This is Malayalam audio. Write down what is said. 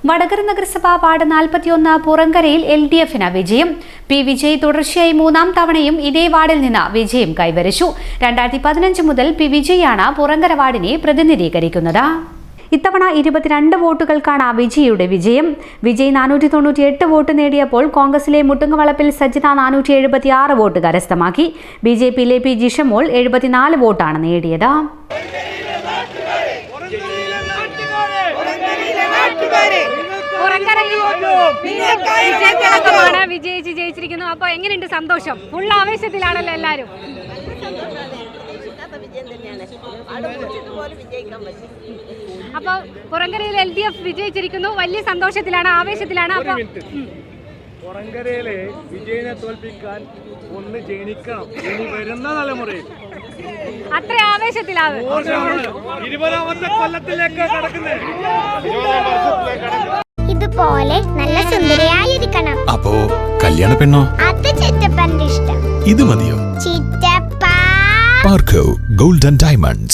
വടകര നഗരസഭ വാർഡ് 41 പുറങ്കരയിൽ LDFിന് വിജയം. പി വിജയ് തുടർച്ചയായി 3-ാം തവണയും ഇതേ വാർഡിൽ നിന്ന് വിജയം കൈവരിച്ചു. 2015 മുതൽ പി വിജയാണ് പുറങ്കര വാർഡിനെ പ്രതിനിധീകരിക്കുന്നത്. ഇത്തവണ 22 വോട്ടുകൾക്കാണ് വിജയുടെ വിജയം. വിജയ് 498 വോട്ട് നേടിയപ്പോൾ കോൺഗ്രസിലെ മുട്ടുങ്ങവളപ്പിൽ സജിത 476 വോട്ട് കരസ്ഥമാക്കി. BJPയിലെ പി ജിഷമോൾ 74 വോട്ടാണ് നേടിയത്. വിജയിച്ചിരിക്കുന്നു. അപ്പൊ എങ്ങനെയുണ്ട് സന്തോഷം? ഫുൾ ആവേശത്തിലാണല്ലോ എല്ലാരും. അപ്പൊ പുറങ്കരയിൽ LDF വിജയിച്ചിരിക്കുന്നു. വലിയ സന്തോഷത്തിലാണ്, ആവേശത്തിലാണ്. അപ്പൊ പുറങ്കരയിലെ വിജയനെ തോൽപ്പിക്കാൻ ഒന്ന് ജനിക്കണം ഇനി വരുന്ന തലമുറയിൽ. അത്ര ആവേശത്തിലാണ്. 20ാമത്തെ കൊല്ലത്തിലേക്ക് കടക്കുന്നത്. ഇതുപോലെ നല്ല സുന്ദരിയായിരിക്കണം. അപ്പോ കല്യാണ പെണ്ണോ? അത് ചിറ്റപ്പന്റെ ഇഷ്ടം. ഇത് മതിയോ? ചിറ്റപ്പ. പാർക്കോ ഗോൾഡൻ ഡയമണ്ട്സ്.